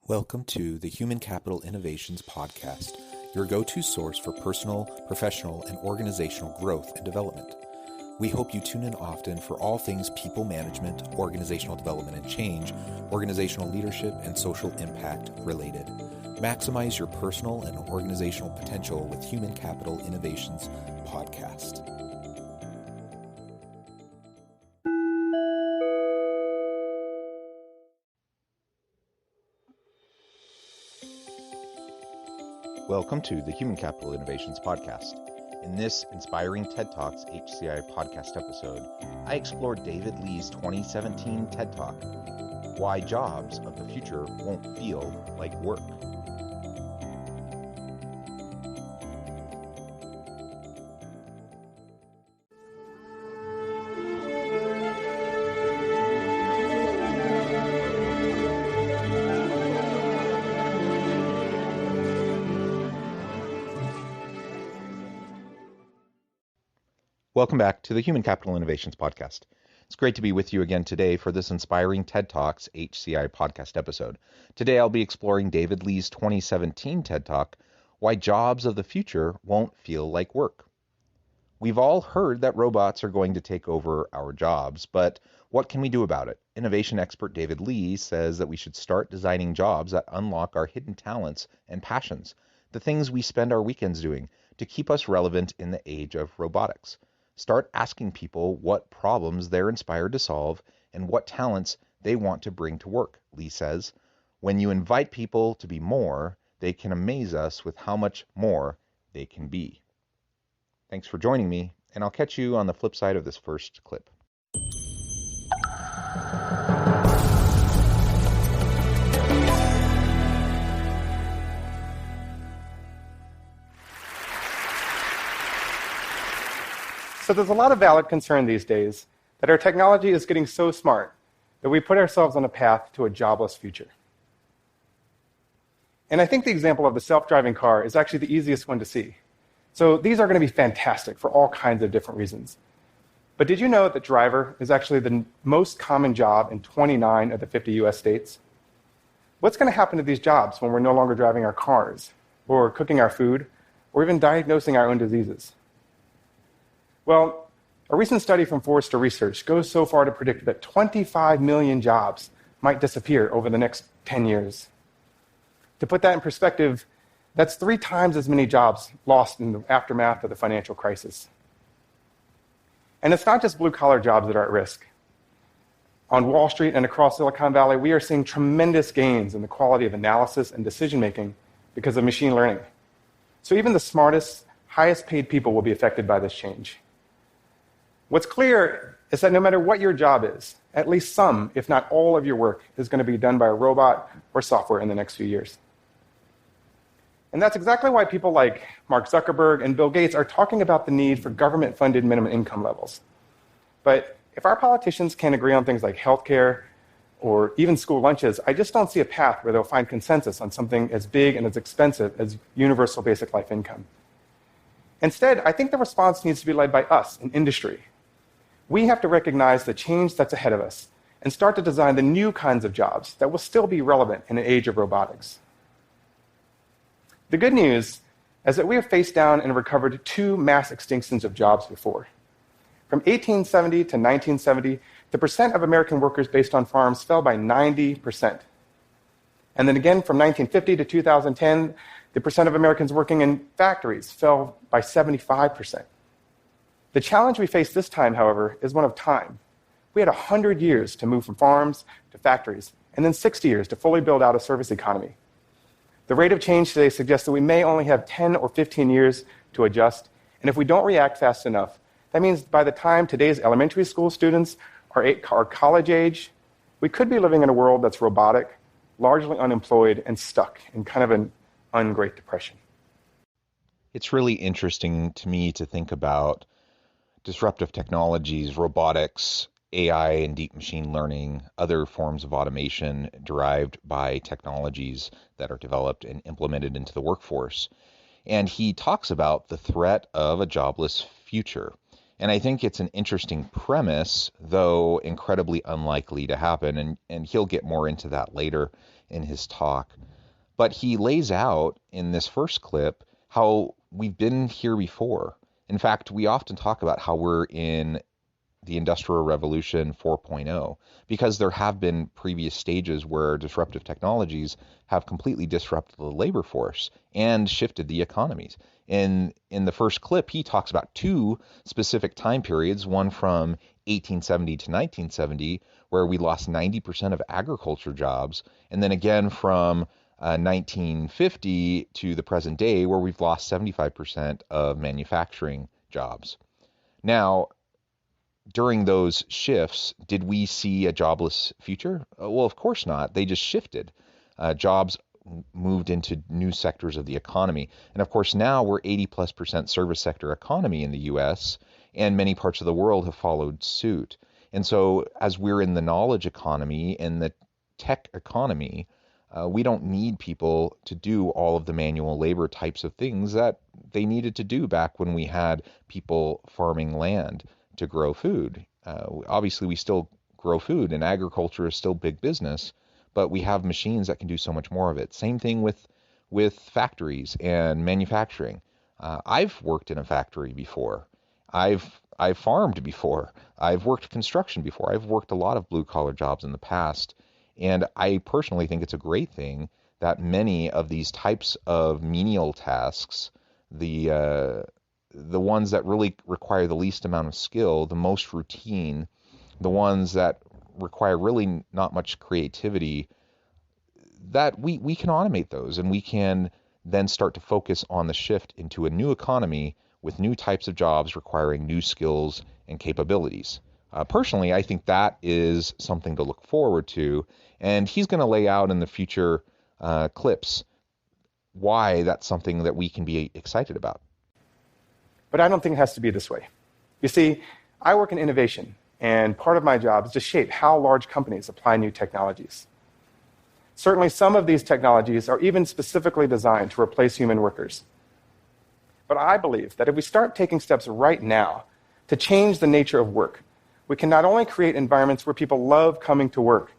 Welcome to the Human Capital Innovations Podcast, your go-to source for personal, professional, and organizational growth and development. We hope you tune in often for all things people management, organizational development and change, organizational leadership, and social impact related. Maximize your personal and organizational potential with Human Capital Innovations Podcast. Welcome to the Human Capital Innovations Podcast. In this Inspiring TED Talks HCI podcast episode, I explored David Lee's 2017 TED Talk, Why Jobs of the Future Won't Feel Like Work. Welcome back to the Human Capital Innovations Podcast. It's great to be with you again today for this Inspiring TED Talks HCI podcast episode. Today I'll be exploring David Lee's 2017 TED Talk, Why Jobs of the Future Won't Feel Like Work. We've all heard that robots are going to take over our jobs, but what can we do about it? Innovation expert David Lee says that we should start designing jobs that unlock our hidden talents and passions, the things we spend our weekends doing, to keep us relevant in the age of robotics. Start asking people what problems they're inspired to solve and what talents they want to bring to work, Lee says. When you invite people to be more, they can amaze us with how much more they can be. Thanks for joining me, and I'll catch you on the flip side of this first clip. So there's a lot of valid concern these days that our technology is getting so smart that we put ourselves on a path to a jobless future. And I think the example of the self-driving car is actually the easiest one to see. So these are going to be fantastic for all kinds of different reasons. But did you know that driver is actually the most common job in 29 of the 50 US states? What's going to happen to these jobs when we're no longer driving our cars, or cooking our food, or even diagnosing our own diseases? Well, a recent study from Forrester Research goes so far to predict that 25 million jobs might disappear over the next 10 years. To put that in perspective, that's 3 times as many jobs lost in the aftermath of the financial crisis. And it's not just blue-collar jobs that are at risk. On Wall Street and across Silicon Valley, we are seeing tremendous gains in the quality of analysis and decision-making because of machine learning. So even the smartest, highest-paid people will be affected by this change. What's clear is that no matter what your job is, at least some, if not all of your work is going to be done by a robot or software in the next few years. And that's exactly why people like Mark Zuckerberg and Bill Gates are talking about the need for government-funded minimum income levels. But if our politicians can't agree on things like healthcare or even school lunches, I just don't see a path where they'll find consensus on something as big and as expensive as universal basic life income. Instead, I think the response needs to be led by us in industry. We have to recognize the change that's ahead of us and start to design the new kinds of jobs that will still be relevant in an age of robotics. The good news is that we have faced down and recovered 2 mass extinctions of jobs before. From 1870 to 1970, the percent of American workers based on farms fell by 90%. And then again, from 1950 to 2010, the percent of Americans working in factories fell by 75%. The challenge we face this time, however, is one of time. We had 100 years to move from farms to factories, and then 60 years to fully build out a service economy. The rate of change today suggests that we may only have 10 or 15 years to adjust, and if we don't react fast enough, that means by the time today's elementary school students are college age, we could be living in a world that's robotic, largely unemployed, and stuck in kind of an ungreat depression. It's really interesting to me to think about disruptive technologies, robotics, AI and deep machine learning, other forms of automation derived by technologies that are developed and implemented into the workforce. And he talks about the threat of a jobless future. And I think it's an interesting premise, though incredibly unlikely to happen. And he'll get more into that later in his talk. But he lays out in this first clip how we've been here before. In fact, we often talk about how we're in the Industrial Revolution 4.0 because there have been previous stages where disruptive technologies have completely disrupted the labor force and shifted the economies. In the first clip, he talks about two specific time periods, one from 1870 to 1970, where we lost 90% of agriculture jobs, and then again from 1950 to the present day, where we've lost 75% of manufacturing jobs. Now, during those shifts, did we see a jobless future? Well, of course not. They just shifted. Jobs moved into new sectors of the economy. And of course, now we're 80+% service sector economy in the US, and many parts of the world have followed suit. And so as we're in the knowledge economy and the tech economy, we don't need people to do all of the manual labor types of things that they needed to do back when we had people farming land to grow food. Obviously, we still grow food, and agriculture is still big business, but we have machines that can do so much more of it. Same thing with factories and manufacturing. I've worked in a factory before. I've farmed before. I've worked construction before. I've worked a lot of blue-collar jobs in the past, and I personally think it's a great thing that many of these types of menial tasks, the ones that really require the least amount of skill, the most routine, the ones that require really not much creativity, that we can automate those, and we can then start to focus on the shift into a new economy with new types of jobs requiring new skills and capabilities. Personally, I think that is something to look forward to, and he's going to lay out in the future clips why that's something that we can be excited about. But I don't think it has to be this way. You see, I work in innovation, and part of my job is to shape how large companies apply new technologies. Certainly, some of these technologies are even specifically designed to replace human workers. But I believe that if we start taking steps right now to change the nature of work, we can not only create environments where people love coming to work,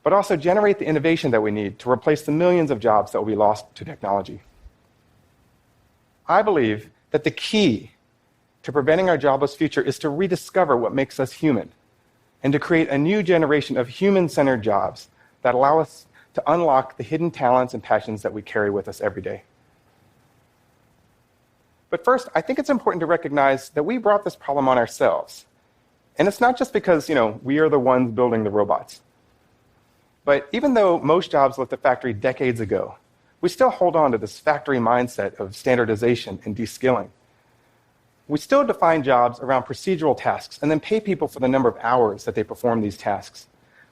but also generate the innovation that we need to replace the millions of jobs that will be lost to technology. I believe that the key to preventing our jobless future is to rediscover what makes us human and to create a new generation of human-centered jobs that allow us to unlock the hidden talents and passions that we carry with us every day. But first, I think it's important to recognize that we brought this problem on ourselves. And it's not just because, we are the ones building the robots. But even though most jobs left the factory decades ago, we still hold on to this factory mindset of standardization and de-skilling. We still define jobs around procedural tasks and then pay people for the number of hours that they perform these tasks.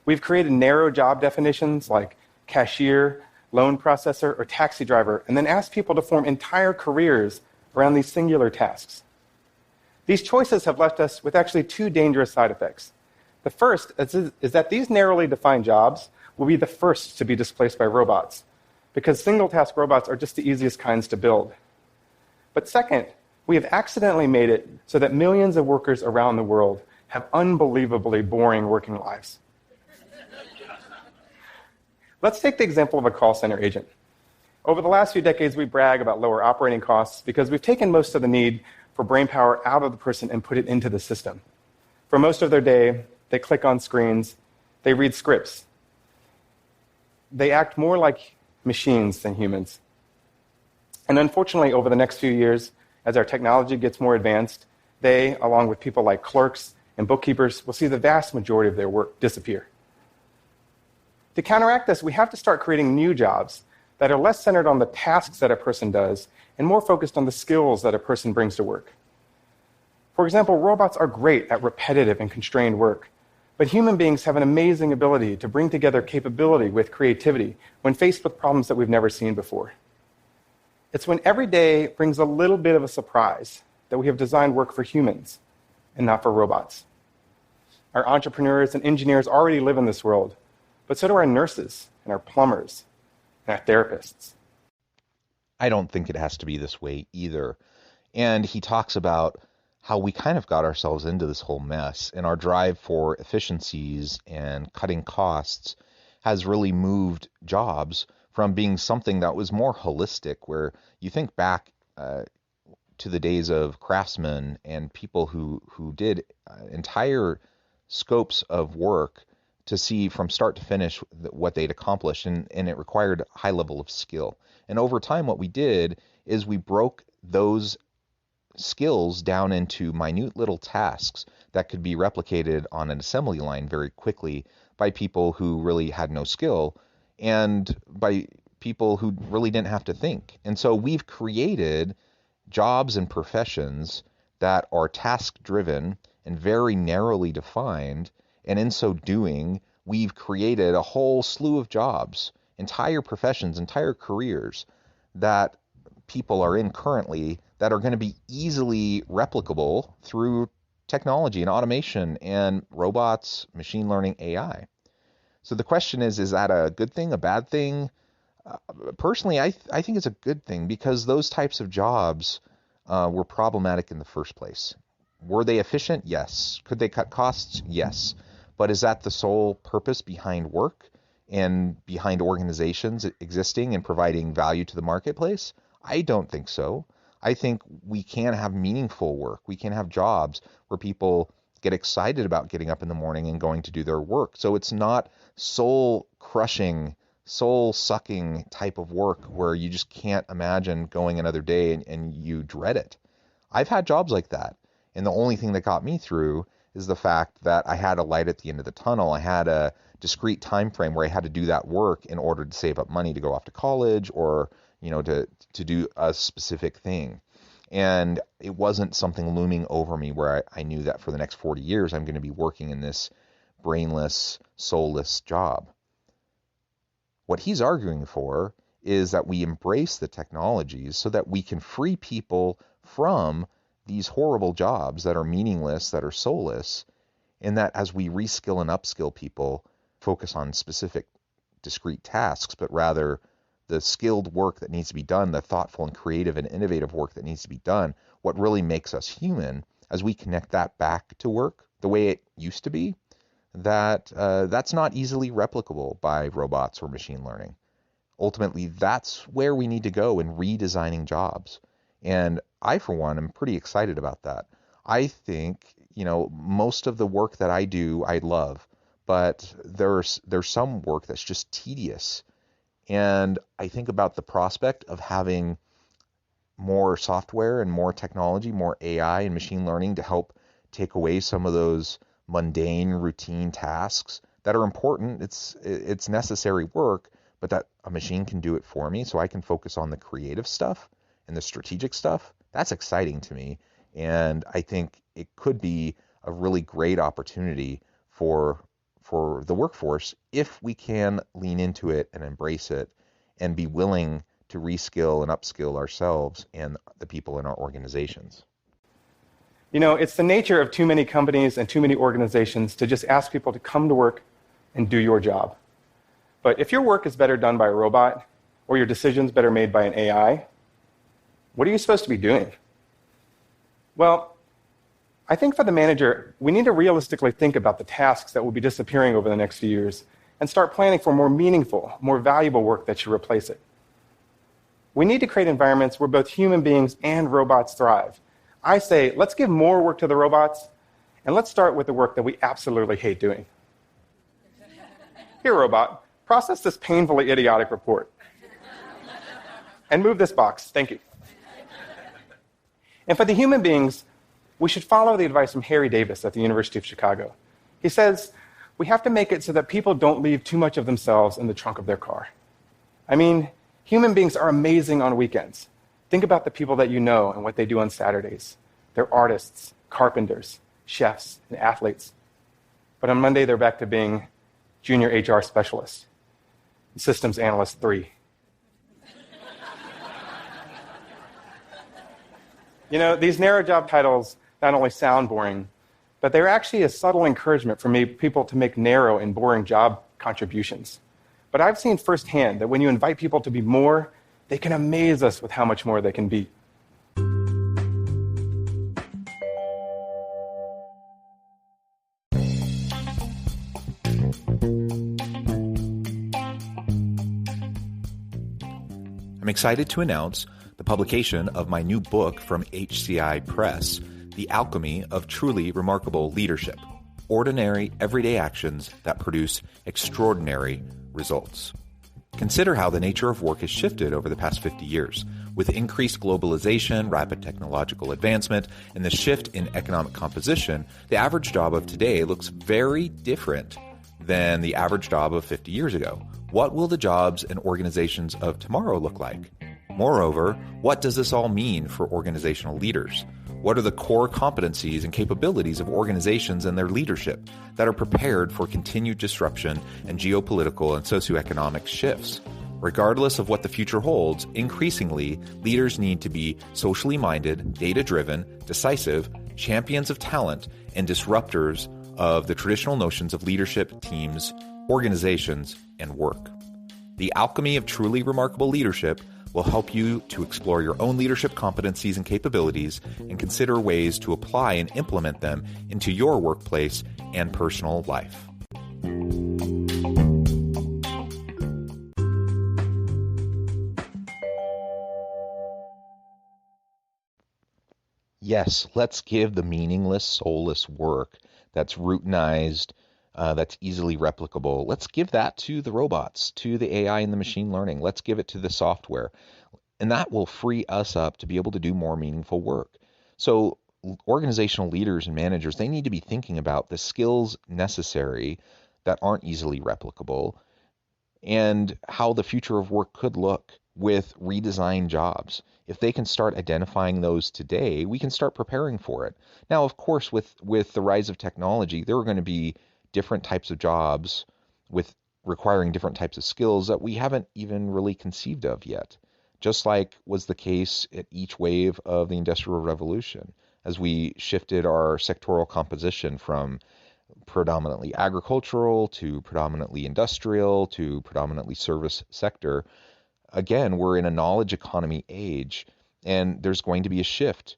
We've created narrow job definitions like cashier, loan processor, or taxi driver, and then asked people to form entire careers around these singular tasks. These choices have left us with actually two dangerous side effects. The first is that these narrowly defined jobs will be the first to be displaced by robots, because single-task robots are just the easiest kinds to build. But second, we have accidentally made it so that millions of workers around the world have unbelievably boring working lives. Let's take the example of a call center agent. Over the last few decades, we brag about lower operating costs because we've taken most of the need for brain power out of the person and put it into the system. For most of their day, they click on screens, they read scripts. They act more like machines than humans. And unfortunately, over the next few years, as our technology gets more advanced, they, along with people like clerks and bookkeepers, will see the vast majority of their work disappear. To counteract this, we have to start creating new jobs that are less centered on the tasks that a person does and more focused on the skills that a person brings to work. For example, robots are great at repetitive and constrained work, but human beings have an amazing ability to bring together capability with creativity when faced with problems that we've never seen before. It's when every day brings a little bit of a surprise that we have designed work for humans and not for robots. Our entrepreneurs and engineers already live in this world, but so do our nurses and our plumbers and our therapists. I don't think it has to be this way either. And he talks about how we kind of got ourselves into this whole mess, and our drive for efficiencies and cutting costs has really moved jobs from being something that was more holistic, where you think back to the days of craftsmen and people who did entire scopes of work to see from start to finish what they'd accomplished, and it required a high level of skill. And over time, what we did is we broke those skills down into minute little tasks that could be replicated on an assembly line very quickly by people who really had no skill and by people who really didn't have to think. And so we've created jobs and professions that are task driven and very narrowly defined. And in so doing, we've created a whole slew of jobs, entire professions, entire careers that people are in currently that are going to be easily replicable through technology and automation and robots, machine learning, AI. So the question is that a good thing, a bad thing? Personally, I think it's a good thing, because those types of jobs were problematic in the first place. Were they efficient? Yes. Could they cut costs? Yes. But is that the sole purpose behind work and behind organizations existing and providing value to the marketplace? I don't think so. I think we can have meaningful work. We can have jobs where people get excited about getting up in the morning and going to do their work. So it's not soul-crushing, soul-sucking type of work where you just can't imagine going another day and you dread it. I've had jobs like that, and the only thing that got me through is the fact that I had a light at the end of the tunnel. I had a discrete time frame where I had to do that work in order to save up money to go off to college, or to do a specific thing. And it wasn't something looming over me where I knew that for the next 40 years I'm going to be working in this brainless, soulless job. What he's arguing for is that we embrace the technologies so that we can free people from these horrible jobs that are meaningless, that are soulless, and that as we reskill and upskill people, focus on specific discrete tasks, but rather the skilled work that needs to be done, the thoughtful and creative and innovative work that needs to be done, what really makes us human, as we connect that back to work the way it used to be, that's not easily replicable by robots or machine learning. Ultimately, that's where we need to go in redesigning jobs. And I, for one, am pretty excited about that. I think, most of the work that I do, I love, but there's some work that's just tedious. And I think about the prospect of having more software and more technology, more AI and machine learning to help take away some of those mundane, routine tasks that are important. It's necessary work, but that a machine can do it for me so I can focus on the creative stuff and the strategic stuff. That's exciting to me. And I think it could be a really great opportunity for the workforce if we can lean into it and embrace it and be willing to reskill and upskill ourselves and the people in our organizations. It's the nature of too many companies and too many organizations to just ask people to come to work and do your job. But if your work is better done by a robot, or your decisions better made by an AI, what are you supposed to be doing? Well, I think for the manager, we need to realistically think about the tasks that will be disappearing over the next few years and start planning for more meaningful, more valuable work that should replace it. We need to create environments where both human beings and robots thrive. I say, let's give more work to the robots, and let's start with the work that we absolutely hate doing. Here, robot, process this painfully idiotic report. And move this box. Thank you. And for the human beings, we should follow the advice from Harry Davis at the University of Chicago. He says, we have to make it so that people don't leave too much of themselves in the trunk of their car. I mean, human beings are amazing on weekends. Think about the people that you know and what they do on Saturdays. They're artists, carpenters, chefs, and athletes. But on Monday, they're back to being junior HR specialists, systems analyst 3. These narrow job titles not only sound boring, but they're actually a subtle encouragement for people to make narrow and boring job contributions. But I've seen firsthand that when you invite people to be more, they can amaze us with how much more they can be. I'm excited to announce the publication of my new book from HCI Press, The Alchemy of Truly Remarkable Leadership: Ordinary, Everyday Actions that Produce Extraordinary Results. Consider how the nature of work has shifted over the past 50 years. With increased globalization, rapid technological advancement, and the shift in economic composition, the average job of today looks very different than the average job of 50 years ago. What will the jobs and organizations of tomorrow look like? Moreover, what does this all mean for organizational leaders? What are the core competencies and capabilities of organizations and their leadership that are prepared for continued disruption and geopolitical and socioeconomic shifts? Regardless of what the future holds, increasingly, leaders need to be socially minded, data-driven, decisive, champions of talent, and disruptors of the traditional notions of leadership, teams, organizations, and work. The Alchemy of Truly Remarkable Leadership will help you to explore your own leadership competencies and capabilities and consider ways to apply and implement them into your workplace and personal life. Yes, let's give the meaningless, soulless work that's routinized, that's easily replicable. Let's give that to the robots, to the AI and the machine learning. Let's give it to the software. And that will free us up to be able to do more meaningful work. So organizational leaders and managers, they need to be thinking about the skills necessary that aren't easily replicable and how the future of work could look with redesigned jobs. If they can start identifying those today, we can start preparing for it. Now, of course, with the rise of technology, there are going to be different types of jobs with requiring different types of skills that we haven't even really conceived of yet. Just like was the case at each wave of the Industrial Revolution, as we shifted our sectoral composition from predominantly agricultural to predominantly industrial to predominantly service sector. Again, we're in a knowledge economy age, and there's going to be a shift.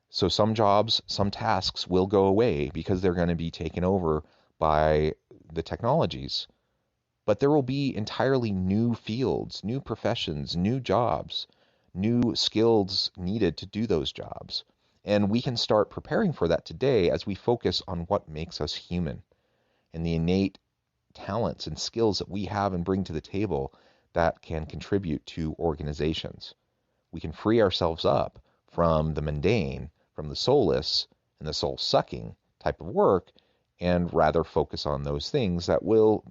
So some jobs, some tasks will go away because they're going to be taken over by the technologies. But there will be entirely new fields, new professions, new jobs, new skills needed to do those jobs. And we can start preparing for that today as we focus on what makes us human and the innate talents and skills that we have and bring to the table that can contribute to organizations. We can free ourselves up from the mundane, from the soulless and the soul-sucking type of work, and rather focus on those things that will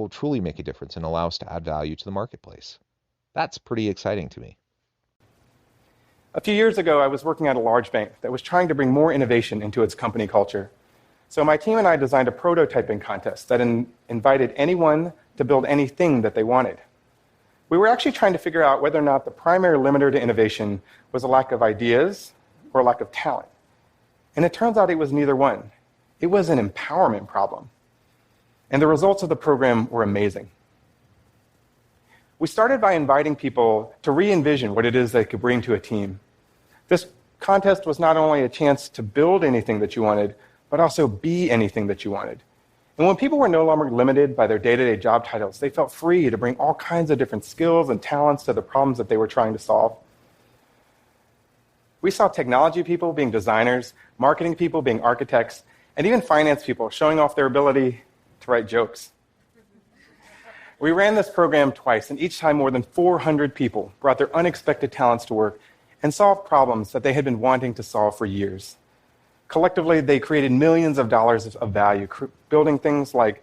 truly make a difference and allow us to add value to the marketplace. That's pretty exciting to me. A few years ago, I was working at a large bank that was trying to bring more innovation into its company culture. So my team and I designed a prototyping contest that invited anyone to build anything that they wanted. We were actually trying to figure out whether or not the primary limiter to innovation was a lack of ideas or a lack of talent. And it turns out it was neither one. It was an empowerment problem. And the results of the program were amazing. We started by inviting people to re-envision what it is they could bring to a team. This contest was not only a chance to build anything that you wanted, but also be anything that you wanted. And when people were no longer limited by their day-to-day job titles, they felt free to bring all kinds of different skills and talents to the problems that they were trying to solve. We saw technology people being designers, marketing people being architects, and even finance people showing off their ability to write jokes. We ran this program twice, and each time more than 400 people brought their unexpected talents to work and solved problems that they had been wanting to solve for years. Collectively, they created millions of dollars of value, building things like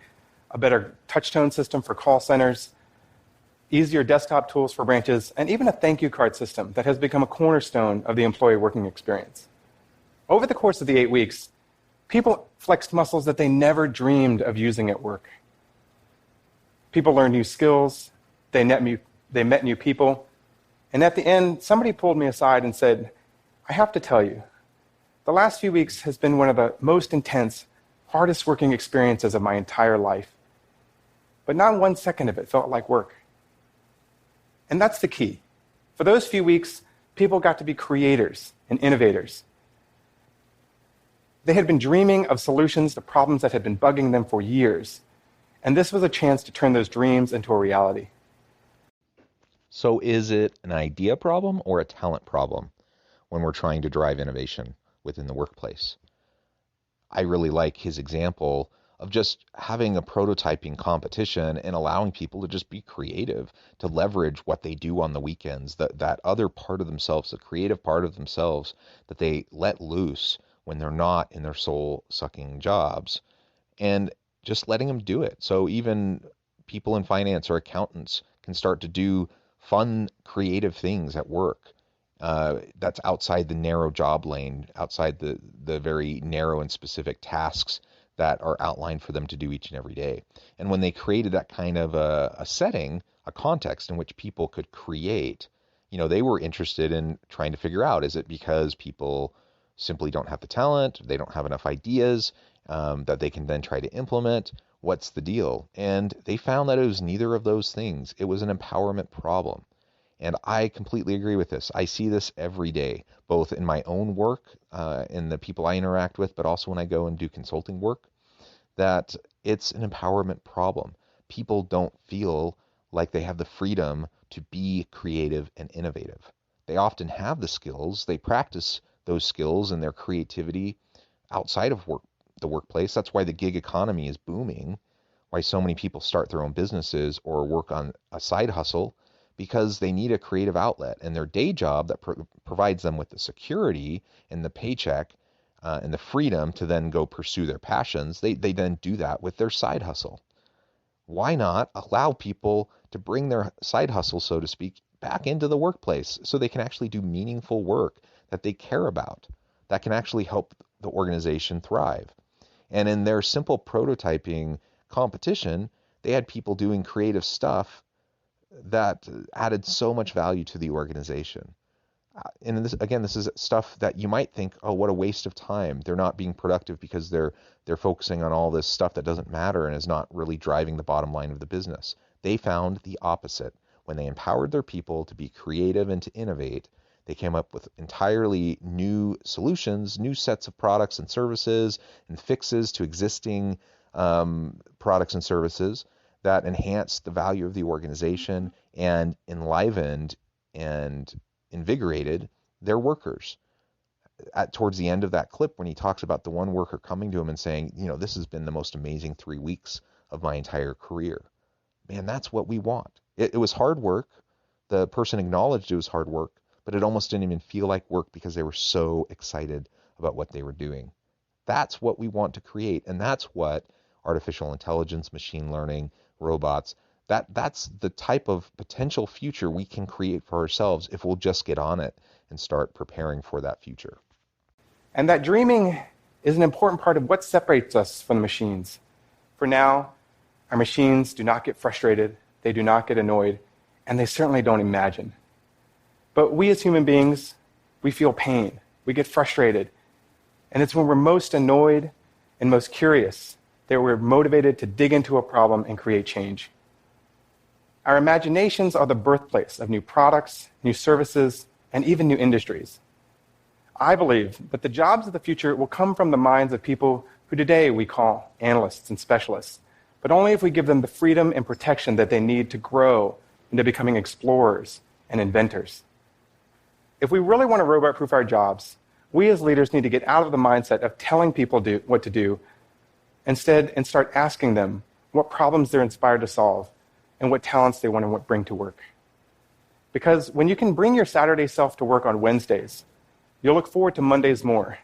a better touch-tone system for call centers, easier desktop tools for branches, and even a thank you card system that has become a cornerstone of the employee working experience. Over the course of the 8 weeks, people flexed muscles that they never dreamed of using at work. People learned new skills, they met new people, and at the end, somebody pulled me aside and said, "I have to tell you, the last few weeks has been one of the most intense, hardest working experiences of my entire life. But not 1 second of it felt like work." And that's the key. For those few weeks, people got to be creators and innovators. They had been dreaming of solutions to problems that had been bugging them for years. And this was a chance to turn those dreams into a reality. So is it an idea problem or a talent problem when we're trying to drive innovation within the workplace? I really like his example of just having a prototyping competition and allowing people to just be creative, to leverage what they do on the weekends, that other part of themselves, the creative part of themselves that they let loose when they're not in their soul sucking jobs, and just letting them do it. So even people in finance or accountants can start to do fun, creative things at work. That's outside the narrow job lane, outside the very narrow and specific tasks that are outlined for them to do each and every day. And when they created that kind of a setting, a context in which people could create, they were interested in trying to figure out, is it because people simply don't have the talent, they don't have enough ideas that they can then try to implement? What's the deal? And they found that it was neither of those things. It was an empowerment problem. And I completely agree with this. I see this every day, both in my own work, in the people I interact with, but also when I go and do consulting work, that it's an empowerment problem. People don't feel like they have the freedom to be creative and innovative. They often have the skills, they practice those skills and their creativity outside of the workplace. That's why the gig economy is booming, why so many people start their own businesses or work on a side hustle, because they need a creative outlet, and their day job that provides them with the security and the paycheck and the freedom to then go pursue their passions, they then do that with their side hustle. Why not allow people to bring their side hustle, so to speak, back into the workplace so they can actually do meaningful work that they care about, that can actually help the organization thrive? And in their simple prototyping competition, they had people doing creative stuff that added so much value to the organization. And this is stuff that you might think, oh, what a waste of time. They're not being productive because they're focusing on all this stuff that doesn't matter and is not really driving the bottom line of the business. They found the opposite. When they empowered their people to be creative and to innovate, they came up with entirely new solutions, new sets of products and services, and fixes to existing products and services that enhanced the value of the organization and enlivened and invigorated their workers. Towards the end of that clip, when he talks about the one worker coming to him and saying, this has been the most amazing 3 weeks of my entire career. Man, that's what we want. It was hard work. The person acknowledged it was hard work, but it almost didn't even feel like work because they were so excited about what they were doing. That's what we want to create, and that's what artificial intelligence, machine learning, robots, that's the type of potential future we can create for ourselves if we'll just get on it and start preparing for that future. And that dreaming is an important part of what separates us from the machines. For now, our machines do not get frustrated, they do not get annoyed, and they certainly don't imagine. But we as human beings, we feel pain, we get frustrated, and it's when we're most annoyed and most curious that we're motivated to dig into a problem and create change. Our imaginations are the birthplace of new products, new services, and even new industries. I believe that the jobs of the future will come from the minds of people who today we call analysts and specialists, but only if we give them the freedom and protection that they need to grow into becoming explorers and inventors. If we really want to robot-proof our jobs, we as leaders need to get out of the mindset of telling people what to do instead and start asking them what problems they're inspired to solve and what talents they want to bring to work. Because when you can bring your Saturday self to work on Wednesdays, you'll look forward to Mondays more.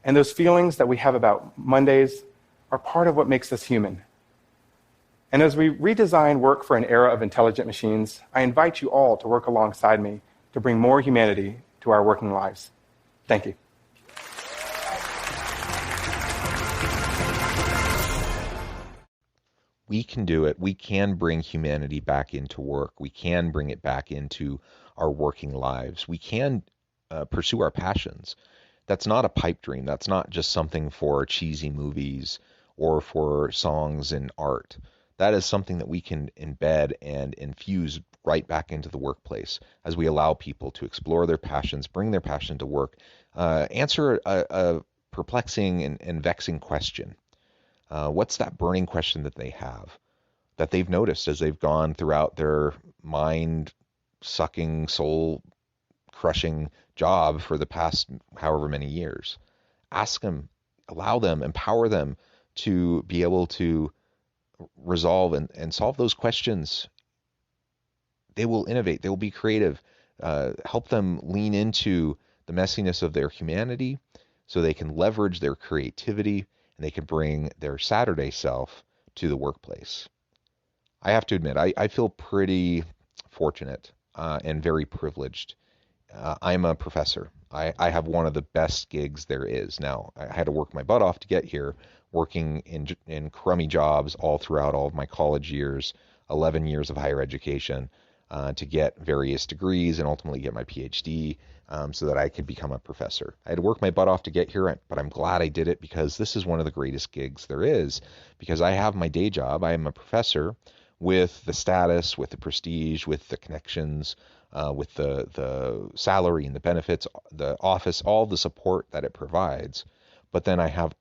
And those feelings that we have about Mondays are part of what makes us human. And as we redesign work for an era of intelligent machines, I invite you all to work alongside me to bring more humanity to our working lives. Thank you. We can do it. We can bring humanity back into work. We can bring it back into our working lives. We can pursue our passions. That's not a pipe dream. That's not just something for cheesy movies or for songs and art. That is something that we can embed and infuse right back into the workplace as we allow people to explore their passions, bring their passion to work, answer a perplexing and vexing question. What's that burning question that they have, that they've noticed as they've gone throughout their mind sucking, soul-crushing job for the past however many years. Ask them, allow them, empower them to be able to resolve and solve those questions. They will innovate. They will be creative. Help them lean into the messiness of their humanity so they can leverage their creativity and they can bring their Saturday self to the workplace. I have to admit, I feel pretty fortunate and very privileged. I'm a professor. I have one of the best gigs there is. Now, I had to work my butt off to get here, working in crummy jobs all throughout all of my college years, 11 years of higher education, to get various degrees and ultimately get my PhD so that I could become a professor. I had to work my butt off to get here, but I'm glad I did it because this is one of the greatest gigs there is, because I have my day job. I am a professor with the status, with the prestige, with the connections, with the salary and the benefits, the office, all the support that it provides. But then I have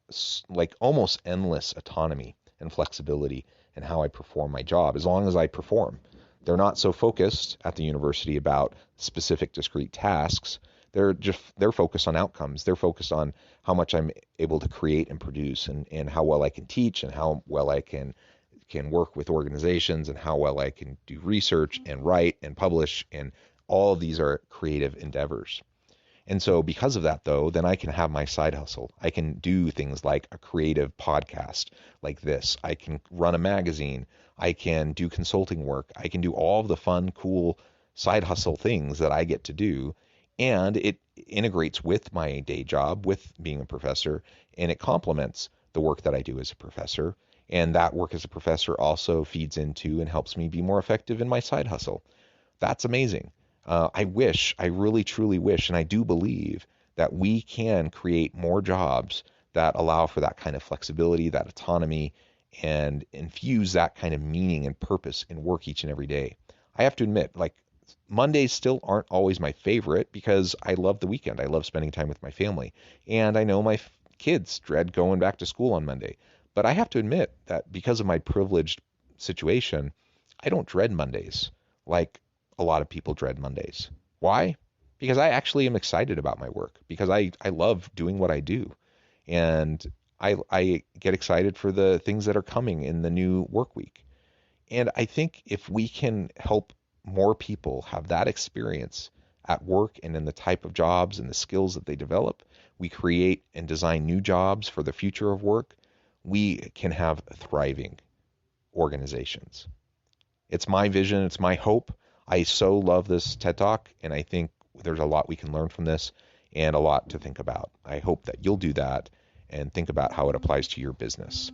like almost endless autonomy and flexibility in how I perform my job, as long as I perform. They're not so focused at the university about specific discrete tasks. They're focused on outcomes. They're focused on how much I'm able to create and produce, and how well I can teach, and how well I can work with organizations, and how well I can do research and write and publish, and all of these are creative endeavors. And so because of that, though, then I can have my side hustle. I can do things like a creative podcast like this. I can run a magazine. I can do consulting work. I can do all of the fun, cool side hustle things that I get to do. And it integrates with my day job, with being a professor, and it complements the work that I do as a professor. And that work as a professor also feeds into and helps me be more effective in my side hustle. That's amazing. I really truly wish, and I do believe that we can create more jobs that allow for that kind of flexibility, that autonomy, and infuse that kind of meaning and purpose in work each and every day. I have to admit, like, Mondays still aren't always my favorite because I love the weekend. I love spending time with my family. And I know my kids dread going back to school on Monday. But I have to admit that because of my privileged situation, I don't dread Mondays like a lot of people dread Mondays. Why? Because I actually am excited about my work, because I love doing what I do. And I get excited for the things that are coming in the new work week. And I think if we can help more people have that experience at work and in the type of jobs and the skills that they develop, we create and design new jobs for the future of work, we can have thriving organizations. It's my vision. It's my hope. I so love this TED Talk, and I think there's a lot we can learn from this and a lot to think about. I hope that you'll do that and think about how it applies to your business.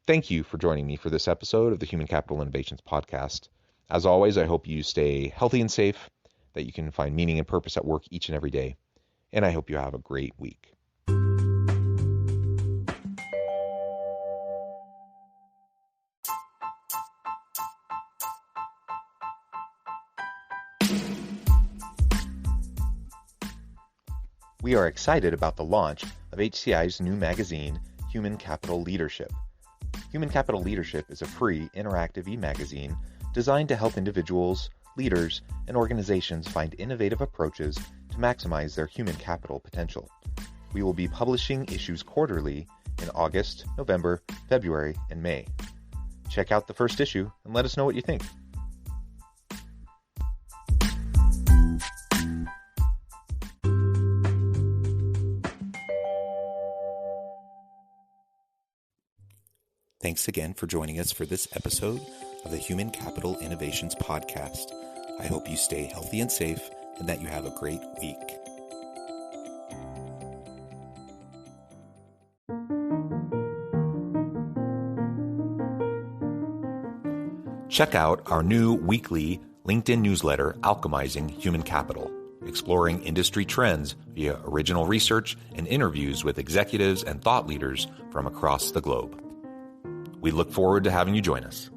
Thank you for joining me for this episode of the Human Capital Innovations Podcast. As always, I hope you stay healthy and safe, that you can find meaning and purpose at work each and every day, and I hope you have a great week. We are excited about the launch of HCI's new magazine, Human Capital Leadership. Human Capital Leadership is a free, interactive e-magazine designed to help individuals, leaders, and organizations find innovative approaches to maximize their human capital potential. We will be publishing issues quarterly in August, November, February, and May. Check out the first issue and let us know what you think. Thanks again for joining us for this episode of the Human Capital Innovations Podcast. I hope you stay healthy and safe and that you have a great week. Check out our new weekly LinkedIn newsletter, Alchemizing Human Capital, exploring industry trends via original research and interviews with executives and thought leaders from across the globe. We look forward to having you join us.